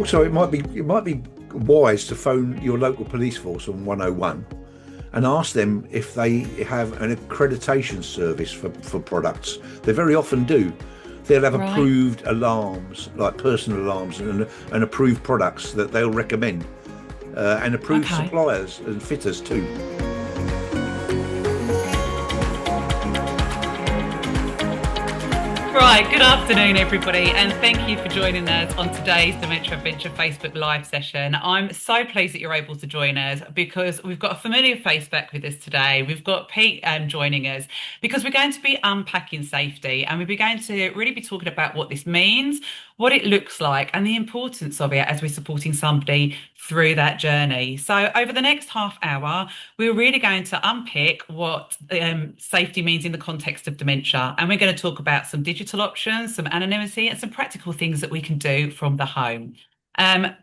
also it might be wise to phone your local police force on 101 and ask them if they have an accreditation service for products. They very often do. They'll have Right. approved alarms, like personal alarms, and approved products that they'll recommend, and approved Okay. suppliers and fitters too. Right, good afternoon, everybody, and thank you for joining us on today's Dementia Adventure Facebook Live session. I'm so pleased that you're able to join us because we've got a familiar face back with us today. We've got Pete joining us because we're going to be unpacking safety and we're going to really be talking about what this means, what it looks like, and the importance of it as we're supporting somebody through that journey. So, over the next half hour, we're really going to unpick what safety means in the context of dementia. And we're going to talk about some digital options, some anonymity, and some practical things that we can do from the home.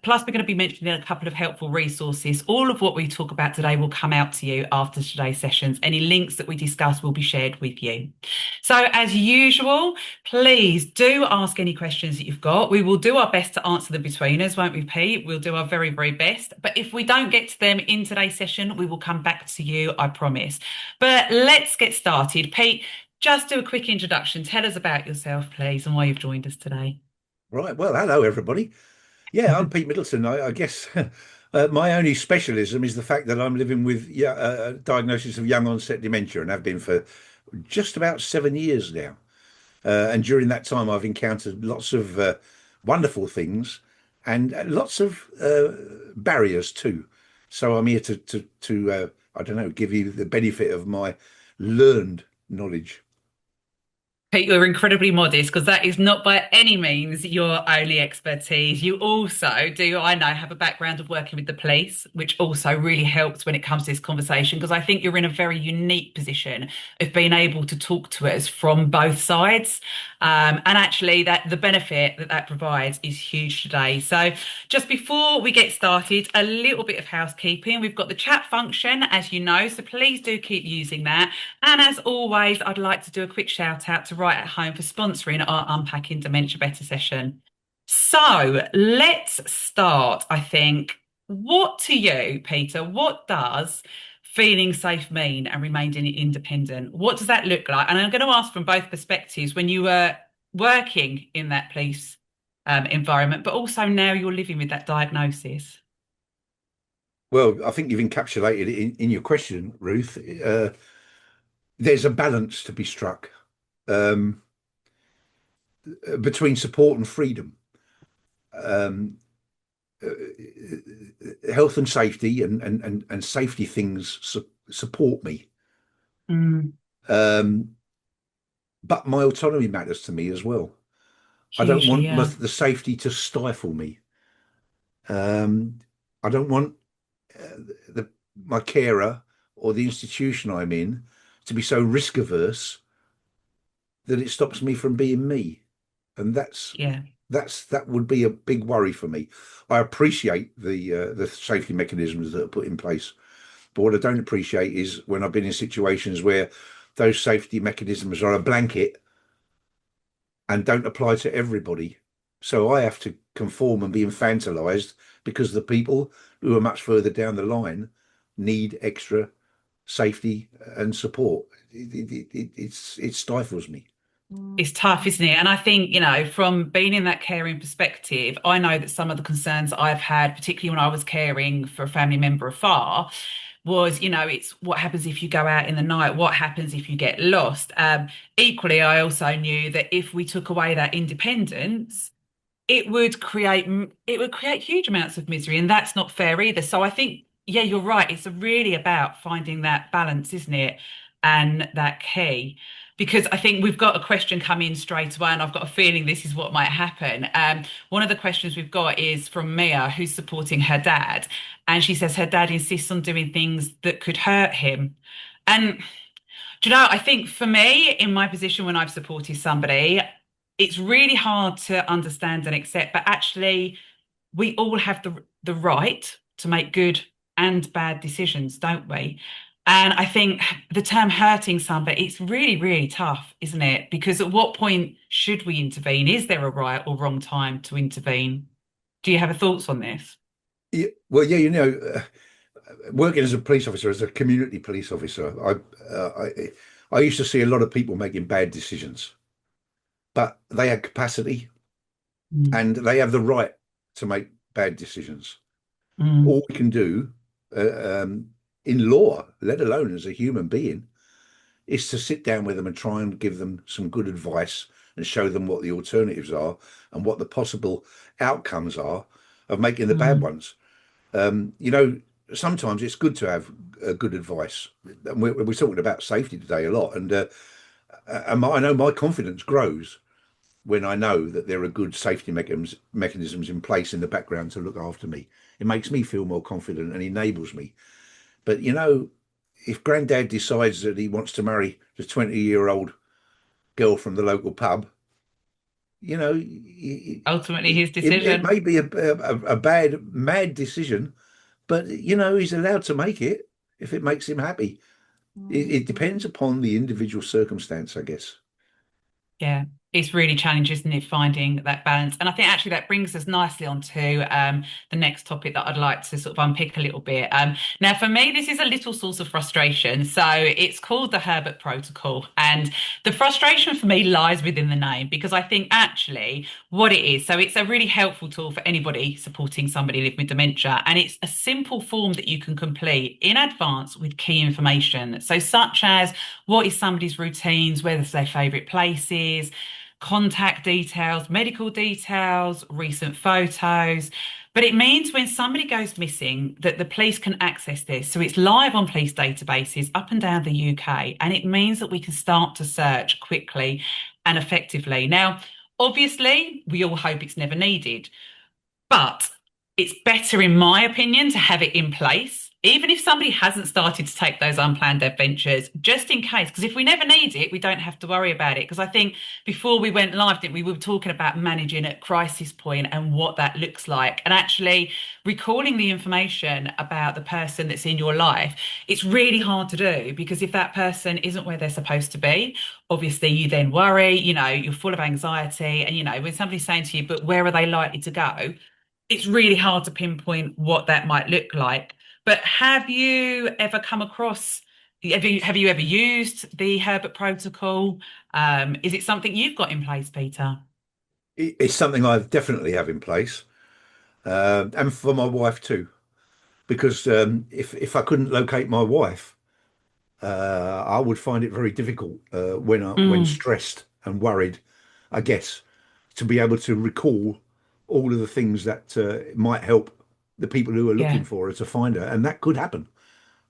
Plus, we're going to be mentioning a couple of helpful resources. All of what we talk about today will come out to you after today's sessions. Any links that we discuss will be shared with you. So, as usual, please do ask any questions that you've got. We will do our best to answer them between us, won't we, Pete? We'll do our very, very best. But if we don't get to them in today's session, we will come back to you, I promise. But let's get started. Pete, just do a quick introduction. Tell us about yourself, please, and why you've joined us today. Right. Well, hello everybody. Yeah, I'm Pete Middleton. I guess my only specialism is the fact that I'm living with a diagnosis of young onset dementia and have been for just about 7 years now. And during that time, I've encountered lots of wonderful things and lots of barriers too. So I'm here to I don't know, give you the benefit of my learned knowledge. Pete, you're incredibly modest because that is not by any means your only expertise. You also do, I know, have a background of working with the police, which also really helps when it comes to this conversation because I think you're in a very unique position of being able to talk to us from both sides. And actually, that the benefit that that provides is huge today. So, just before we get started, a little bit of housekeeping. We've got the chat function, as you know, so please do keep using that. And as always, I'd like to do a quick shout out to Right at Home for sponsoring our Unpacking Dementia Better session. So let's start, I think. What to you, Peter, what does feeling safe mean and remaining independent? What does that look like? And I'm going to ask from both perspectives when you were working in that police environment, but also now you're living with that diagnosis. Well, I think you've encapsulated it in your question, Ruth. There's a balance to be struck um, between support and freedom. Um, Health and safety and safety things support me. Mm, Um, but my autonomy matters to me as well. I don't hugely, want yeah. the safety to stifle me. Um, I don't want the my carer or the institution I'm in to be so risk averse that it stops me from being me. And Yeah. that would be a big worry for me. I appreciate the safety mechanisms that are put in place, but what I don't appreciate is when I've been in situations where those safety mechanisms are a blanket and don't apply to everybody. So I have to conform and be infantilized because the people who are much further down the line need extra safety and support. It stifles me. It's tough, isn't it? And I think, you know, from being in that caring perspective, I know that some of the concerns I've had, particularly when I was caring for a family member afar, was, you know, it's what happens if you go out in the night? What happens if you get lost? Equally, I also knew that if we took away that independence, it would create huge amounts of misery, and that's not fair either. So I think, yeah, you're right. It's really about finding that balance, isn't it? And that key. Because I think we've got a question come in straight away, and I've got a feeling this is what might happen. One of the questions we've got is from Mia, who's supporting her dad. And she says her dad insists on doing things that could hurt him. And do you know, I think for me, in my position when I've supported somebody, it's really hard to understand and accept, but actually, we all have the right to make good and bad decisions, don't we? And I think the term hurting somebody, it's really, really tough, isn't it? Because at what point should we intervene? Is there a right or wrong time to intervene? Do you have a thoughts on this? Yeah, well, yeah, working as a police officer, as a community police officer, I used to see a lot of people making bad decisions, but they had capacity Mm, and they have the right to make bad decisions. mm, All we can do, in law, let alone as a human being, is to sit down with them and try and give them some good advice and show them what the alternatives are and what the possible outcomes are of making the bad mm. ones. Um, you know, Sometimes it's good to have good advice. And we're talking about safety today a lot, and I know my confidence grows when I know that there are good safety mechanisms in place in the background to look after me. It makes me feel more confident and enables me. But if Grandad decides that he wants to marry the 20-year-old girl from the local pub, Ultimately, his it decision. may be a bad, mad decision, but he's allowed to make it if it makes him happy. It depends upon the individual circumstance, I guess. Yeah, it's really challenging, isn't it, finding that balance? And I think actually that brings us nicely onto the next topic that I'd like to sort of unpick a little bit. Now, for me, this is a little source of frustration. So it's called the Herbert Protocol. And the frustration for me lies within the name because I think actually what it is, so it's a really helpful tool for anybody supporting somebody living with dementia. And it's a simple form that you can complete in advance with key information. So, such as what is somebody's routines, where's their favourite places, contact details, medical details, recent photos. But it means when somebody goes missing that the police can access this. So it's live on police databases up and down the UK. And it means that we can start to search quickly and effectively. Now, obviously, we all hope it's never needed. But it's better, in my opinion, to have it in place, even if somebody hasn't started to take those unplanned adventures, just in case. Because if we never need it, we don't have to worry about it. Because I think before we went live, we were talking about managing at crisis point and what that looks like. And actually recalling the information about the person that's in your life, it's really hard to do because if that person isn't where they're supposed to be, obviously you then worry, you're full of anxiety. And, when somebody's saying to you, but where are they likely to go? It's really hard to pinpoint what that might look like. But have you ever come across, have you ever used the Herbert Protocol? Is it something you've got in place, Peter? It's something I definitely have in place, and for my wife too. Because if I couldn't locate my wife, I would find it very difficult when Mm, stressed and worried, I guess, to be able to recall all of the things that might help the people who are looking yeah, for her to find her, and that could happen.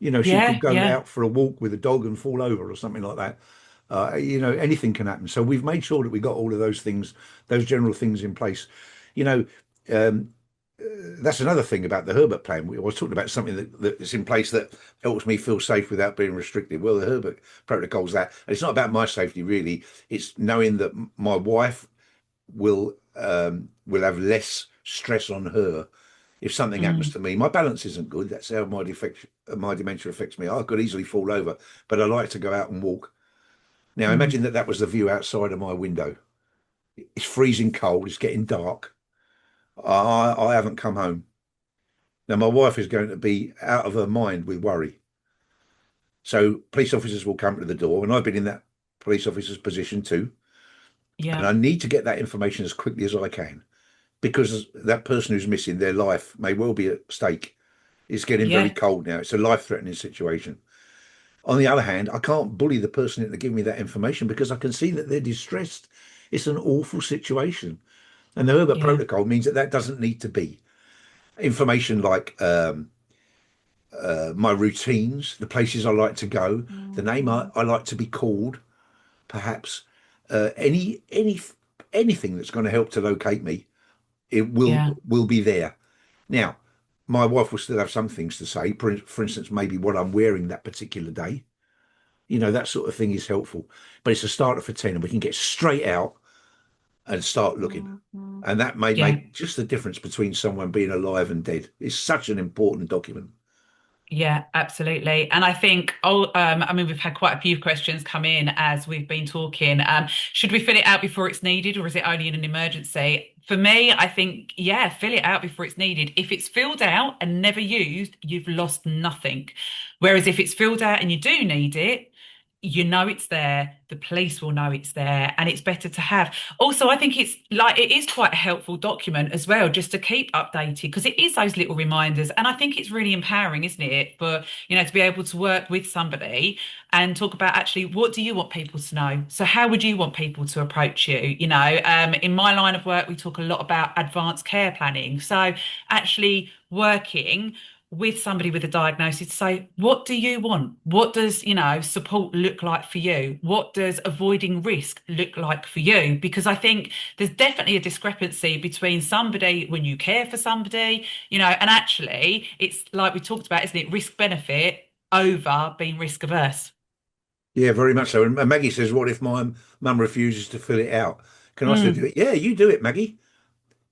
She could yeah, go yeah. out for a walk with a dog and fall over or something like that. Anything can happen. So we've made sure that we got all of those things, those general things in place. You know, um, that's another thing about the Herbert plan. We was talking about something that's in place that helps me feel safe without being restricted. Well, the Herbert protocol's that. And it's not about my safety really. It's knowing that my wife will have less stress on her if something happens Mm, to me. My balance isn't good. That's how my dementia affects me. I could easily fall over, but I like to go out and walk. Now mm, imagine that was the view outside of my window. It's freezing cold. It's getting dark. I haven't come home. Now my wife is going to be out of her mind with worry. So police officers will come to the door, and I've been in that police officer's position too. And yeah, I need to get that information as quickly as I can because that person who's missing, their life may well be at stake. It's getting very yeah, cold now. It's a life-threatening situation. On the other hand, I can't bully the person into giving me that information because I can see that they're distressed. It's an awful situation. And the Herbert yeah, Protocol means that doesn't need to be. Information like my routines, the places I like to go, the name I like to be called, perhaps anything that's going to help to locate me, it yeah, will be there. Now, my wife will still have some things to say. For instance, maybe what I'm wearing that particular day. That sort of thing is helpful. But it's a starter for 10, and we can get straight out and start looking. And that may yeah. make just the difference between someone being alive and dead. It's such an important document. Yeah, absolutely. And I think, I mean, we've had quite a few questions come in as we've been talking. Should we fill it out before it's needed, or is it only in an emergency? For me, I think, yeah, fill it out before it's needed. If it's filled out and never used, you've lost nothing. Whereas if it's filled out and you do need it, you know it's there, the police will know it's there, and it's better to have. Also, I think it's like it is quite a helpful document as well, just to keep updated because it is those little reminders. And I think it's really empowering, isn't it? For, to be able to work with somebody and talk about actually what do you want people to know? So how would you want people to approach you? In my line of work, we talk a lot about advanced care planning. So actually working with somebody with a diagnosis to say, what do you want? What does, support look like for you? What does avoiding risk look like for you? Because I think there's definitely a discrepancy between somebody when you care for somebody, and actually it's like we talked about, isn't it? Risk benefit over being risk averse. Yeah, very much so. And Maggie says, "What if my mum refuses to fill it out? Can I still do Mm, it?" Yeah, you do it, Maggie.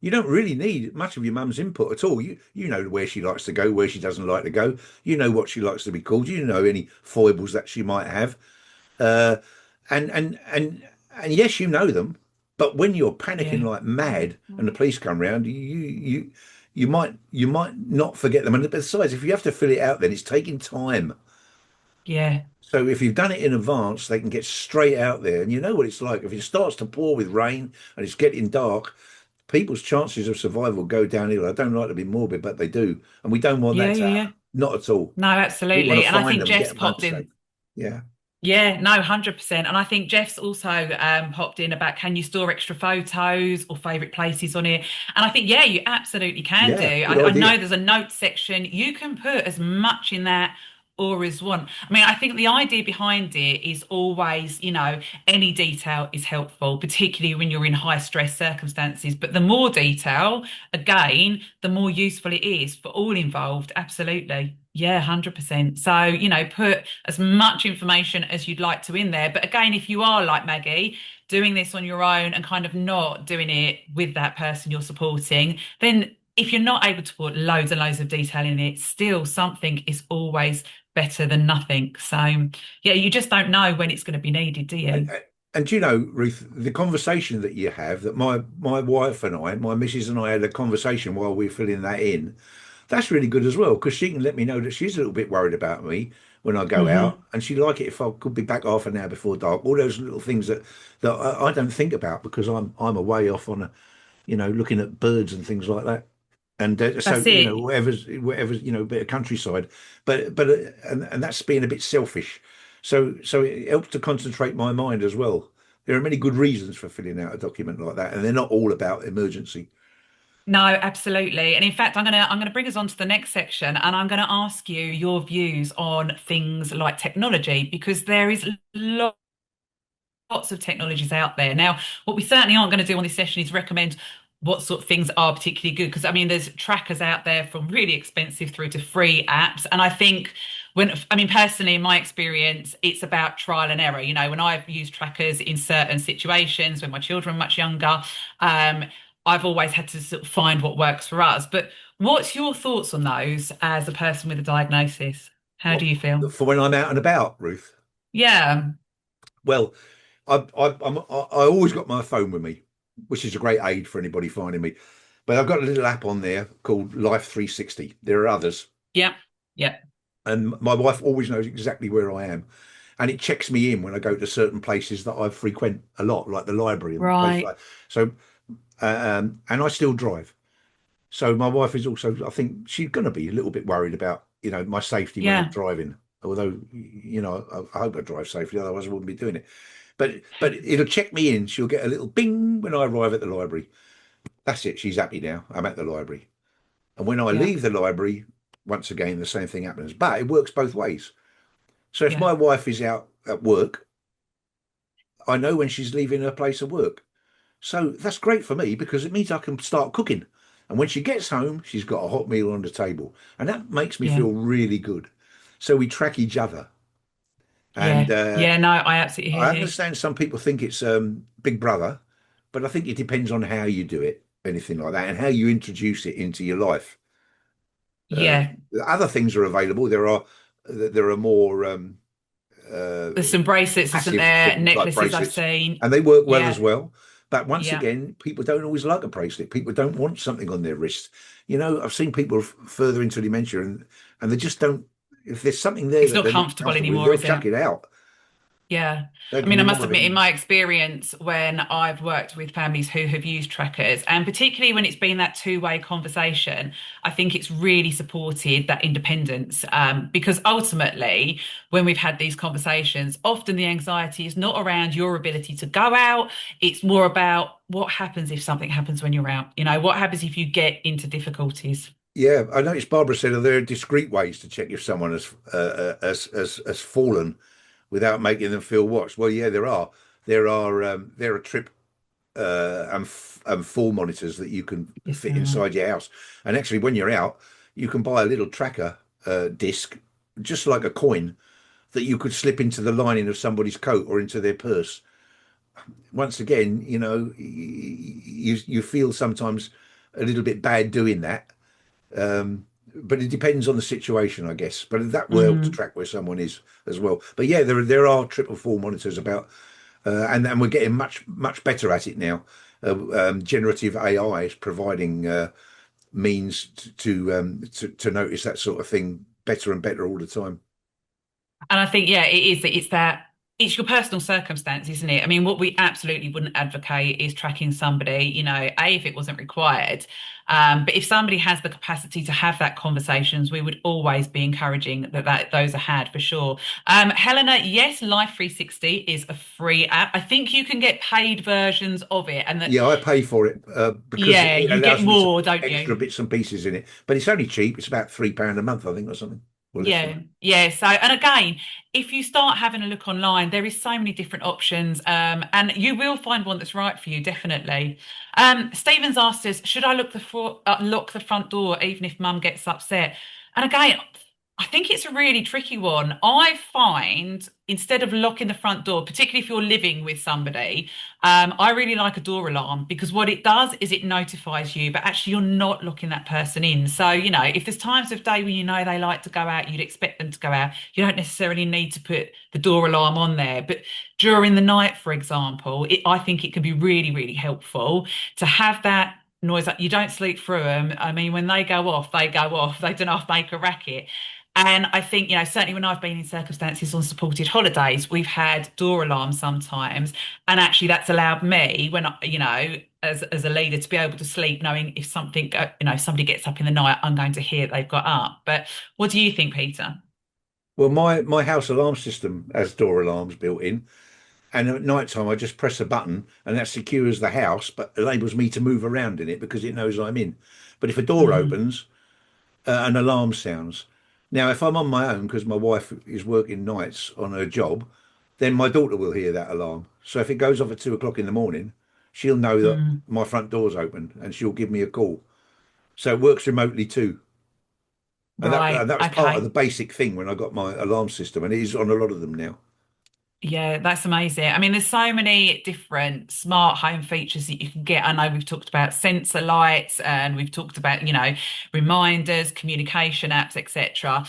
You don't really need much of your mum's input at all. You know where she likes to go, where she doesn't like to go. You know what she likes to be called. You know any foibles that she might have. Uh, and yes, you know them. But when you're panicking yeah. like mad and the police come round, you might not forget them. And besides, if you have to fill it out, then it's taking time. Yeah. So if you've done it in advance, they can get straight out there. And you know what it's like. If it starts to pour with rain and it's getting dark, people's chances of survival go downhill. I don't like to be morbid, but they do. And we don't want Yeah, that to yeah, yeah. happen. Not at all. No, We want absolutely. to And I find think them and get Jeff's them home popped safe. in. Yeah. Yeah, no, 100%. And I think Jeff's also popped in about can you store extra photos or favorite places on it? And I think, yeah, you absolutely can do. Yeah. Good I know idea. there's a notes section. You can put as much in that or as want. I mean, I think the idea behind it is always, any detail is helpful, particularly when you're in high stress circumstances. But the more detail, again, the more useful it is for all involved. Absolutely. Yeah, 100%. So, put as much information as you'd like to in there. But again, if you are like Maggie, doing this on your own and kind of not doing it with that person you're supporting, then if you're not able to put loads and loads of detail in it, still something is always better than nothing. So, yeah, you just don't know when it's going to be needed, do And, you? and you know, Ruth, the conversation that you have, that my wife and I, my missus and I had a conversation while we are filling that in. That's really good as well because she can let me know that she's a little bit worried about me when I go out, Hmm. and she'd like it if I could be back half an hour before dark. All those little things that I don't think about because I'm away off on a, looking at birds and things like that. And so That's it. whatever's a bit of countryside, and that's being a bit selfish. So it helps to concentrate my mind as well. There are many good reasons for filling out a document like that, and they're not all about emergency. No, absolutely. And in fact, I'm gonna bring us on to the next section and I'm gonna ask you your views on things like technology because there is lots of technologies out there. Now, what we certainly aren't going to do on this session is recommend what sort of things are particularly good because I mean there's trackers out there from really expensive through to free apps. And I think personally in my experience, it's about trial and error. When I've used trackers in certain situations when my children are much younger, um, I've always had to sort of find what works for us. But what's your thoughts on those as a person with a diagnosis? How do What you feel? for when I'm out and about, Ruth? Yeah, Well, I always got my phone with me, which is a great aid for anybody finding me. But I've got a little app on there called Life 360. There are others, yeah, yeah, and my wife always knows exactly where I am, and it checks me in when I go to certain places that I frequent a lot, like the library and places right, like. So, and I still drive. So my wife is also, I think, she's going to be a little bit worried about, my safety when I'm yeah. driving. Although, I hope I drive safely, otherwise I wouldn't be doing it. But it'll check me in. She'll get a little bing when I arrive at the library. That's it. She's happy now. I'm at the library. And when I Yeah, leave the library, once again, the same thing happens. But it works both ways. So if yeah, my wife is out at work, I know when she's leaving her place of work. So that's great for me because it means I can start cooking. And when she gets home, she's got a hot meal on the table. And that makes me yeah, feel really good. So we track each other. And yeah, yeah. No, I absolutely I hear you. understand some people think it's Big Brother, but I think it depends on how you do it, anything like that, and how you introduce it into your life. Uh, Yeah, Other things are available. There are more uh, there's some bracelets, isn't passive there? things like Necklaces I've bracelets, seen. and they work well as Yeah, well. But once Yeah. again, people don't always like a bracelet. People don't want something on their wrist. You know, I've seen people further into dementia, and they just don't. If there's something there It's that not they're not comfortable comfortable with, anymore, they'll is it? chuck it out. Yeah. They I can mean, be I must rather. admit, in my experience, when I've worked with families who have used trackers, and particularly when it's been that two-way conversation, I think it's really supported that independence. Because ultimately, when we've had these conversations, often the anxiety is not around your ability to go out. It's more about what happens if something happens when you're out. You know, what happens if you get into difficulties? Yeah, I noticed Barbara said there are discreet ways to check if someone has fallen without making them feel watched. Well, yeah, there are. There are trip and fall monitors that you can Yes, fit inside your house. And actually, when you're out, you can buy a little tracker disc, just like a coin, that you could slip into the lining of somebody's coat or into their purse. Once again, you know, you feel sometimes a little bit bad doing that, but it depends on the situation, I guess. But that will help to mm. track where someone is as well. But yeah, there are triple fall monitors about, and we're getting much better at it now. Generative AI is providing means to notice that sort of thing better and better all the time. And I think, yeah, it's your personal circumstance, isn't it? I mean, what we absolutely wouldn't advocate is tracking somebody, you know, A, if it wasn't required. But if somebody has the capacity to have that conversations, we would always be encouraging that those are had for sure. Helena, yes, Life 360 is a free app. I think you can get paid versions of it, and that Yeah, I pay for it because yeah, it you get allows me to more, put don't extra you? bits and pieces in it. But it's only cheap. It's about £3 a month, I think, or something, or less than Yeah, that. yeah. So, and again, if you start having a look online, there is so many different options, and you will find one that's right for you, definitely. Stephen's asked us, should I lock the front door even if Mum gets upset? And again, I think it's a really tricky one. I find instead of locking the front door, particularly if you're living with somebody, I really like a door alarm because what it does is it notifies you, but actually you're not locking that person in. So, you know, if there's times of day when you know they like to go out, you'd expect them to go out. You don't necessarily need to put the door alarm on there. But during the night, for example, I think it can be really, really helpful to have that noise. You don't sleep through them. I mean, when they go off, they go off. They don't have to make a racket. And I think, you know, certainly when I've been in circumstances on supported holidays, we've had door alarms sometimes. And actually, that's allowed me, when I, you know, as a leader, to be able to sleep knowing if something, you know, somebody gets up in the night, I'm going to hear they've got up. But what do you think, Peter? Well, my house alarm system has door alarms built in, and at night time I just press a button, and that secures the house, but enables me to move around in it because it knows I'm in. But if a door Mm, opens, an alarm sounds. Now, if I'm on my own because my wife is working nights on her job, then my daughter will hear that alarm. So if it goes off at 2 o'clock in the morning, she'll know that mm. my front door's open and she'll give me a call. So it works remotely too. And Right. that was part of the Okay. basic thing when I got my alarm system, and it is on a lot of them now. Yeah, that's amazing. I mean, there's so many different smart home features that you can get. I know we've talked about sensor lights and we've talked about, you know, reminders, communication apps, etc.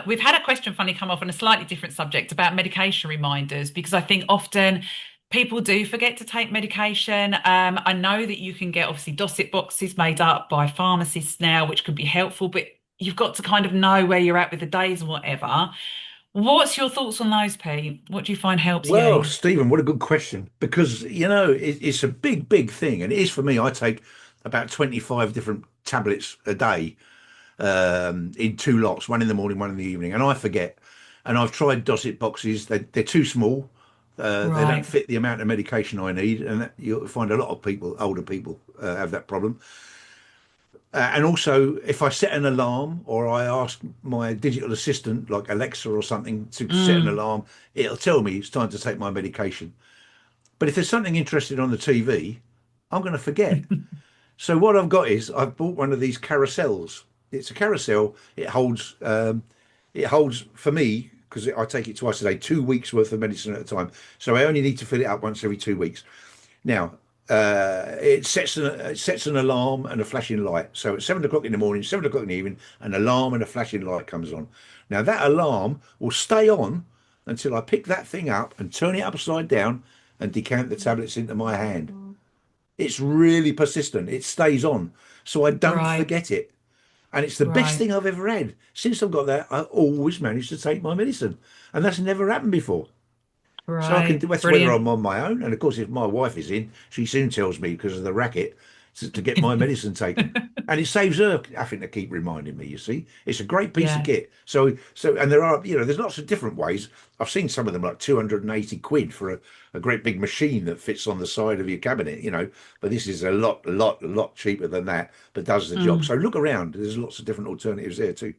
We've had a question funny come up on a slightly different subject about medication reminders because I think often people do forget to take medication. I know that you can get obviously Dosset boxes made up by pharmacists now, which can be helpful, but you've got to kind of know where you're at with the days and whatever. What's your thoughts on those, Pete? What do you find helps Well, you? Stephen, what a good question. Because, you know, it's a big thing. And it is for me. I take about 25 different tablets a day, in two lots, one in the morning, one in the evening. And I forget. And I've tried Dosset boxes. They're too small. They don't Right. fit the amount of medication I need. And you'll find a lot of people, older people, have that problem. And also, if I set an alarm or I ask my digital assistant, like Alexa or something, to set an Mm. alarm, it'll tell me it's time to take my medication. But if there's something interesting on the TV, I'm going to forget. So what I've got is I've bought one of these carousels. It's a carousel. It holds for me because I take it twice a day, 2 weeks worth of medicine at a time. So I only need to fill it up once every 2 weeks. Now, it sets an alarm and a flashing light. So at 7 o'clock in the morning, 7 o'clock in the evening, an alarm and a flashing light comes on. Now that alarm will stay on until I pick that thing up and turn it upside down and decant the tablets into my hand. It's really persistent. It stays on. So I don't Right, forget it. And it's the best right, thing I've ever had. Since I've got that, I always manage to take my medicine. And that's never happened before. So I can do right. that's whether Brilliant. I'm on my own. And of course, if my wife is in, she soon tells me because of the racket to get my medicine taken. And it saves her having to keep reminding me, you see. It's a great piece of Yeah. kit. And there are, there's lots of different ways. I've seen some of them like 280 quid for a great big machine that fits on the side of your cabinet. But this is a lot cheaper than that, but does the job. Mm. So look around. There's lots of different alternatives there too.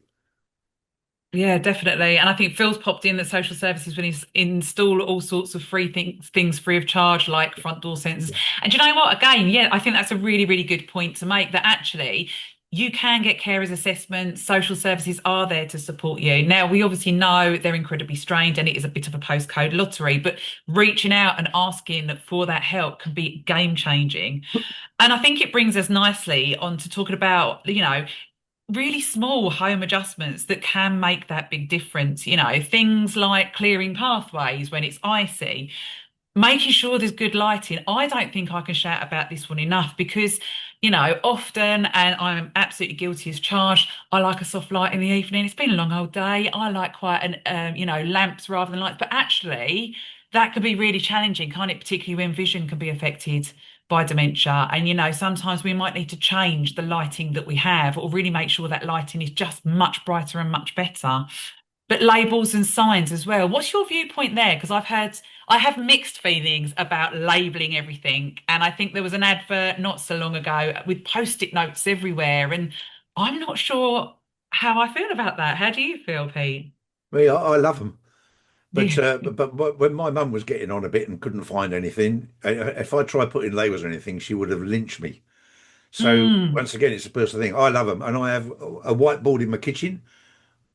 Yeah, definitely. And I think Phil's popped in that social services when he's install all sorts of free things free of charge, like front door sensors. Yeah. And do you know what? Again, yeah, I think that's a really, really good point to make that actually you can get carers assessments. Social services are there to support you. Now, we obviously know they're incredibly strained and it is a bit of a postcode lottery, but reaching out and asking for that help can be game changing. And I think it brings us nicely on to talking about, really small home adjustments that can make that big difference. Things like clearing pathways when it's icy, making sure there's good lighting. I don't think I can shout about this one enough because, often, and I'm absolutely guilty as charged, I like a soft light in the evening. It's been a long old day. I like quite lamps rather than lights. But actually, that can be really challenging, can't it? Particularly when vision can be affected by dementia. And, sometimes we might need to change the lighting that we have or really make sure that lighting is just much brighter and much better. But labels and signs as well. What's your viewpoint there? Because I have mixed feelings about labeling everything. And I think there was an advert not so long ago with post-it notes everywhere. And I'm not sure how I feel about that. How do you feel, Pete? I love them. But, Yeah. uh, but when my mum was getting on a bit and couldn't find anything, if I tried putting labels or anything, she would have lynched me. So Mm. once again, it's a personal thing. I love them, and I have a whiteboard in my kitchen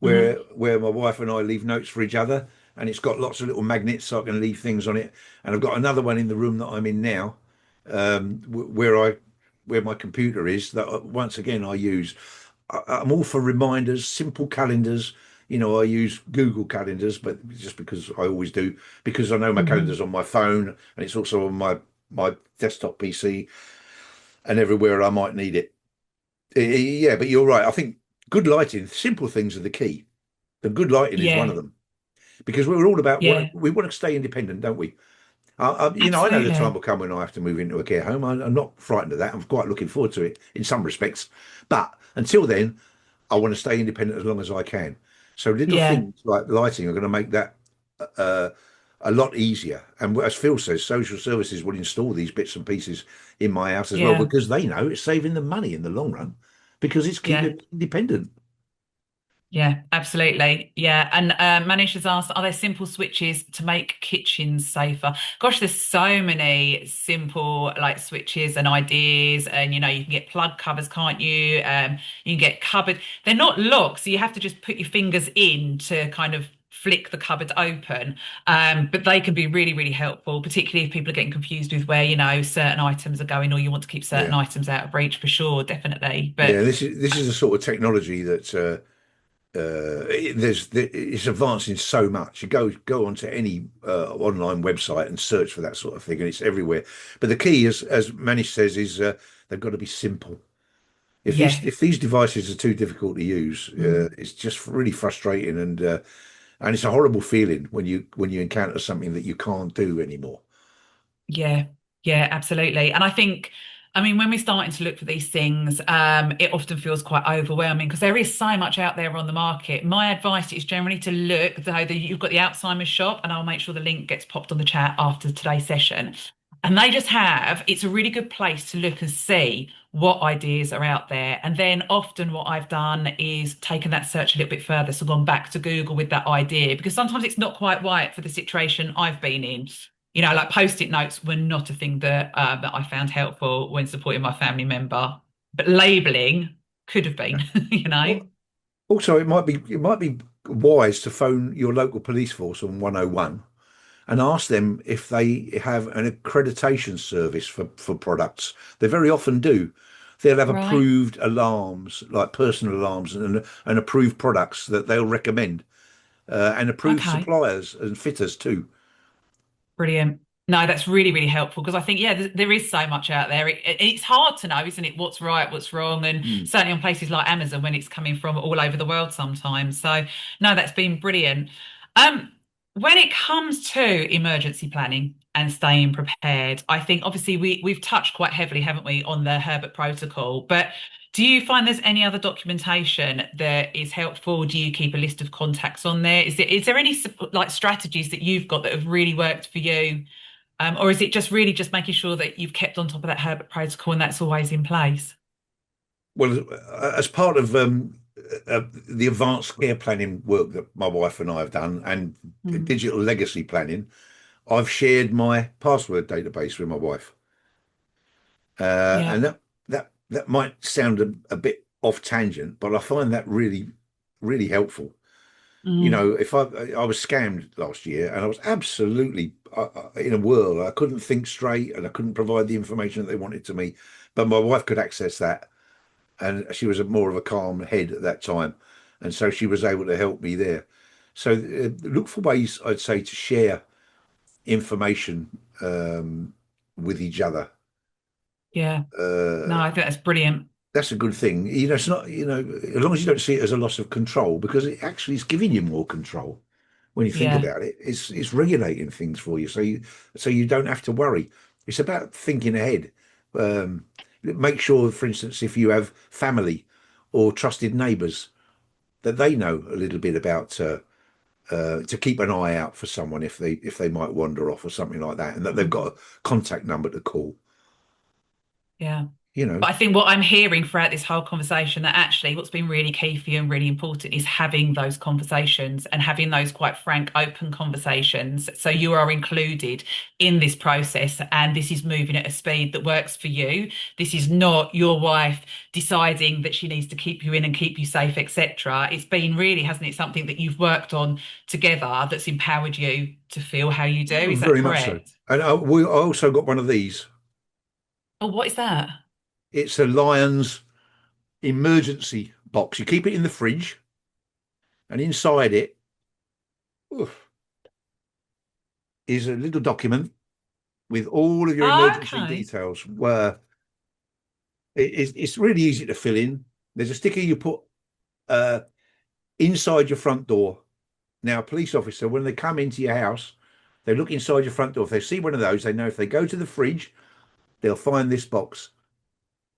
where Hmm. where my wife and I leave notes for each other, and it's got lots of little magnets so I can leave things on it. And I've got another one in the room that I'm in now, where my computer is. That once again I use. I'm all for reminders, simple calendars. I use Google calendars, but just because I always do, because I know my Hmm. calendar's on my phone and it's also on my desktop PC and everywhere I might need it. Yeah, but you're right. I think good lighting, simple things are the key. The good lighting is one of Yeah. them because we're all about Yeah. we want to stay independent, don't we? I know the time Absolutely. will come when I have to move into a care home. I'm not frightened of that. I'm quite looking forward to it in some respects. But until then, I want to stay independent as long as I can. So little Yeah. things like lighting are going to make that uh, a lot easier. And as Phil says, social services will install these bits and pieces in my house as well Yeah. because they know it's saving them money in the long run because it's keeping Yeah. them independent. Yeah, absolutely. Yeah. And Manish has asked, are there simple switches to make kitchens safer? Gosh, there's so many simple like switches and ideas. And you can get plug covers, can't you? You can get cupboard. They're not locked, so you have to just put your fingers in to kind of flick the cupboard open. But they can be really, really helpful, particularly if people are getting confused with where, certain items are going, or you want to keep certain Yeah. items out of reach for sure, definitely. But Yeah, this is a sort of technology that it's advancing so much. You go onto any online website and search for that sort of thing, and it's everywhere. But the key, as Manish says, is they've got to be simple. If these yeah. if these devices are too difficult to use, Mm. it's just really frustrating, and it's a horrible feeling when you encounter something that you can't do anymore. Yeah, yeah, absolutely. And I think, I mean, when we're starting to look for these things, it often feels quite overwhelming because there is so much out there on the market. My advice is generally to look, though, you've got the Alzheimer's shop, and I'll make sure the link gets popped on the chat after today's session. And they just have, it's a really good place to look and see what ideas are out there. And then often what I've done is taken that search a little bit further. So gone back to Google with that idea because sometimes it's not quite right for the situation I've been in. Like post-it notes were not a thing that I found helpful when supporting my family member, but labeling could have been, you know. Well, also, it might be wise to phone your local police force on 101 and ask them if they have an accreditation service for products. They very often do. They'll have Right. approved alarms, like personal alarms, and approved products that they'll recommend, and approved Okay. suppliers and fitters too. Brilliant. No, that's really, really helpful because I think, yeah, there is so much out there. It's hard to know, isn't it, what's right, what's wrong, and Mm. certainly on places like Amazon when it's coming from all over the world sometimes. So, no, that's been brilliant. Um, when it comes to emergency planning and staying prepared, I think obviously we've touched quite heavily, haven't we, on the Herbert Protocol, but do you find there's any other documentation that is helpful? Do you keep a list of contacts on there? Is there any like strategies that you've got that have really worked for you? Or is it just really just making sure that you've kept on top of that Herbert protocol and that's always in place? Well, as part of the advanced care planning work that my wife and I have done, and Mm. digital legacy planning, I've shared my password database with my wife, Yeah. and that might sound a bit off tangent, but I find that really helpful. You Mm. know, if I was scammed last year, and I was absolutely in a whirl, I couldn't think straight, and I couldn't provide the information that they wanted to me, but my wife could access that, and she was more of a calm head at that time, and so she was able to help me there. So look for ways, I'd say, to share information with each other. Yeah. No, Uh, I think that's brilliant. that's a good thing. You know, it's not, you know, as long as you don't see it as a loss of control, because it actually is giving you more control when you think Yeah. about it. It's regulating things for you, so you don't have to worry. It's about thinking ahead. Make sure, for instance, if you have family or trusted neighbours, that they know a little bit about to keep an eye out for someone if they might wander off or something like that, and that they've Mm. got a contact number to call. Yeah. You know, But I think what I'm hearing throughout this whole conversation that actually what's been really key for you and really important is having those conversations and having those quite frank, open conversations. So you are included in this process and this is moving at a speed that works for you. This is not your wife deciding that she needs to keep you in and keep you safe, etc. It's been really, hasn't it, something that you've worked on together that's empowered you to feel how you do. Is that very much so. correct? And I also got one of these. Oh, what is that? It's a Lions emergency box. You keep it in the fridge, and inside it oof, is a little document with all of your emergency Okay. details. Where it's really easy to fill in. There's a sticker you put uh, inside your front door. Now, a police officer, when they come into your house, they look inside your front door. If they see one of those, they know if they go to the fridge, they'll find this box.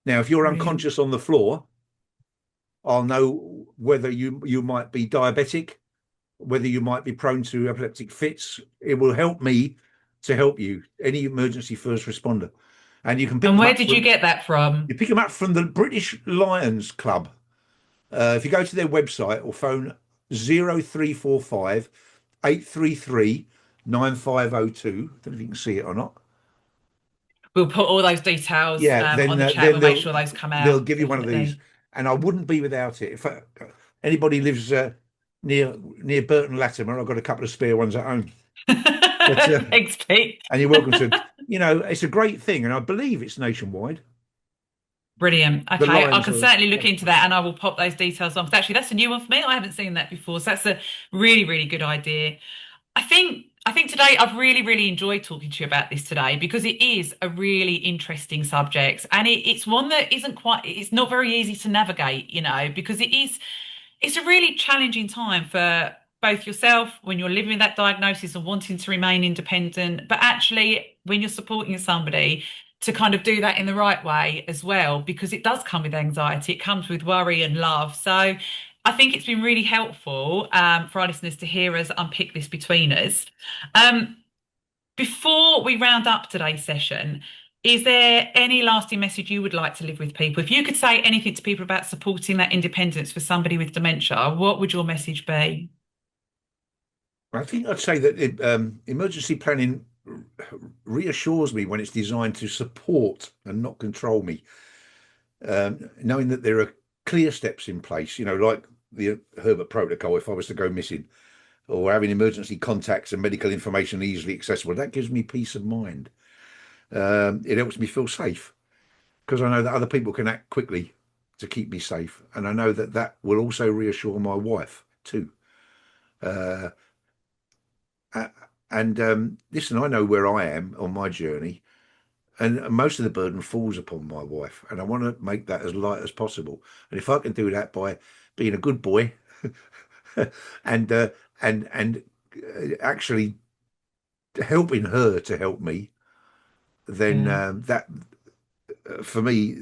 Now, if you're Brilliant. unconscious on the floor, I'll know whether you might be diabetic, whether you might be prone to epileptic fits. It will help me to help you, any emergency first responder. And you can pick And them where up did you from get that from? you pick them up from the British Lions Club. If you go to their website or phone 0345 833 9502, I don't know if you can see it or not. We'll put all those details Yeah, on the chat. then We'll make sure those come they'll out, give you one of these, definitely. and I wouldn't be without it. If anybody lives near Burton Latimer, I've got a couple of spare ones at home. But Thanks, Pete. and you're welcome to. You know, it's a great thing, and I believe it's nationwide. Brilliant. The Okay, I Lions can are. certainly look into that and I will pop those details on. 'Cause actually, that's a new one for me. I haven't seen that before. So that's a really, really good idea. I think today I've really, really enjoyed talking to you about this today because it is a really interesting subject and it's one that isn't quite, it's not very easy to navigate, because it's a really challenging time for both yourself when you're living with that diagnosis and wanting to remain independent, but actually when you're supporting somebody to kind of do that in the right way as well, because it does come with anxiety, it comes with worry and love. So I think it's been really helpful for our listeners to hear us unpick this between us. Um, Before we round up today's session, is there any lasting message you would like to leave with people? If you could say anything to people about supporting that independence for somebody with dementia, what would your message be? I think I'd say that emergency planning reassures me when it's designed to support and not control me. Knowing that there are clear steps in place, you know, like the Herbert Protocol, if I was to go missing, or having emergency contacts and medical information easily accessible, that gives me peace of mind. It helps me feel safe because I know that other people can act quickly to keep me safe, and I know that that will also reassure my wife too. Uh, And listen, I know where I am on my journey, and most of the burden falls upon my wife, and I want to make that as light as possible. And if I can do that by being a good boy and actually helping her to help me, then Yeah. that for me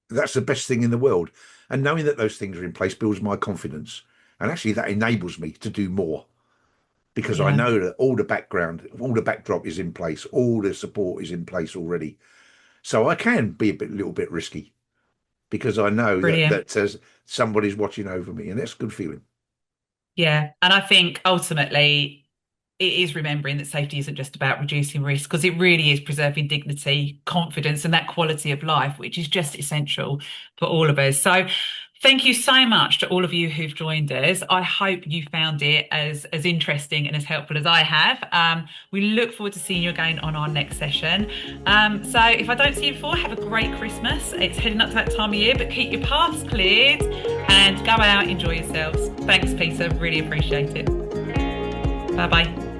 that's the best thing in the world. And knowing that those things are in place builds my confidence, and actually that enables me to do more because I Yeah. know that all the background, all the backdrop is in place, all the support is in place already. So I can be a little bit risky because I know that Brilliant. somebody's watching over me, and that's a good feeling. Yeah. And I think ultimately it is remembering that safety isn't just about reducing risk, because it really is preserving dignity, confidence, and that quality of life, which is just essential for all of us. So, thank you so much to all of you who've joined us. I hope you found it as interesting and as helpful as I have. We look forward to seeing you again on our next session. So, if I don't see you before, have a great Christmas. It's heading up to that time of year, but keep your paths cleared and go out, enjoy yourselves. Thanks, Peter. Really appreciate it. Bye bye.